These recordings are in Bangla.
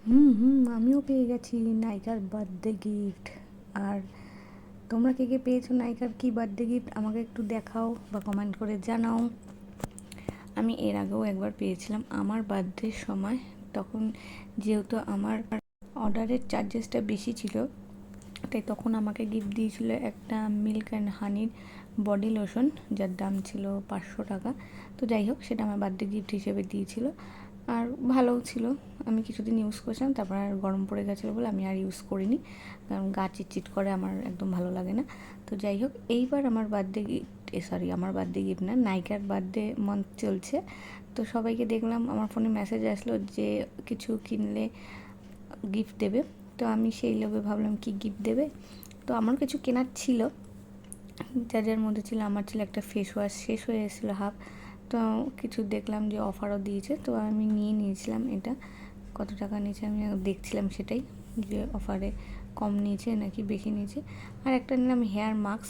আমিও পেয়ে গেছি নায়িকার বার্থডে গিফট। আর তোমরা কে কে পেয়েছো নায়িকার কী বার্থডে গিফট আমাকে একটু দেখাও বা কমেন্ট করে জানাও। আমি এর আগেও একবার পেয়েছিলাম আমার বার্থডের সময়, তখন যেহেতু আমার অর্ডারের চার্জেসটা বেশি ছিল, তাই তখন আমাকে গিফট দিয়েছিল একটা মিল্ক অ্যান্ড হানির বডি লোশন, যার দাম ছিল 500 টাকা। তো যাই হোক, সেটা আমার বার্থডে গিফট হিসেবে দিয়েছিল, আর ভালোও ছিল। আমি কিছুদিন ইউজ করেছিলাম, তারপর আর গরম পড়ে গেছিলো বলে আমি আর ইউজ করিনি, কারণ গা চিটচিট করে, আমার একদম ভালো লাগে না। তো যাই হোক, এইবার আমার বার্থডে গিফট, আমার বার্থডে গিফট না, নায়িকার বার্থডে মান্থ চলছে। তো সবাইকে দেখলাম, আমার ফোনে মেসেজ আসলো যে কিছু কিনলে গিফট দেবে। তো আমি সেই লোভে ভাবলাম কি গিফট দেবে। তো আমার কিছু কেনার ছিল, যার মধ্যে ছিল, আমার ছিল একটা ফেস ওয়াশ, শেষ হয়ে এসেছিলো হাফ। তো কিছু দেখলাম যে অফারও দিয়েছে, তো আমি নিয়ে নিয়েছিলাম। এটা কত টাকা নিয়েছে আমি দেখছিলাম, সেটাই যে অফারে কম নিয়েছে নাকি বেশি নিয়েছে। আর একটা নিলাম হেয়ার মাস্ক,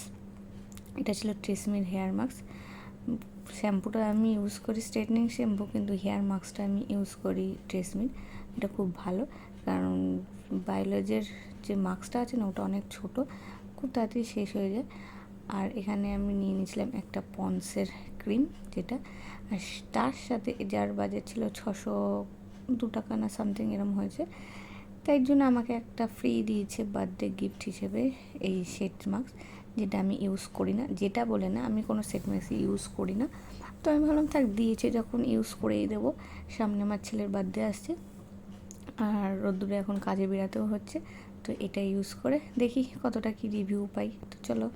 এটা ছিল ট্রেসমির হেয়ার মাস্ক। শ্যাম্পুটা আমি ইউজ করি স্ট্রেটনিং শ্যাম্পু, কিন্তু হেয়ার মাস্কটা আমি ইউজ করি ট্রেসমির। এটা খুব ভালো, কারণ বায়োলজের যে মাস্কটা আছে না, ওটা অনেক ছোট, খুব তাড়াতাড়ি শেষ হয়ে যায়। আর এখানে আমি নিয়ে নিয়েছিলাম একটা পন্সের ক্রিম, যেটা, আর তার সাথে যার বাজেট ছিল 602 টাকা না সামথিং এরম হয়েছে, তাই জন্য আমাকে একটা ফ্রি দিয়েছে বার্থডে গিফট হিসেবে এই সেট মাস্ক, যেটা আমি ইউজ করি না, যেটা বলে না, আমি কোনো সেট মাস্ক ইউজ করি না। তো আমি ভাবলাম থাক, দিয়েছে যখন ইউজ করেই দেবো। সামনে আমার ছেলের বার্থডে আসছে, আর রোদ্দুরে এখন কাজে বেরাতেও হচ্ছে, তো এটা ইউজ করে দেখি কতটা কি রিভিউ পাই। তো চলো।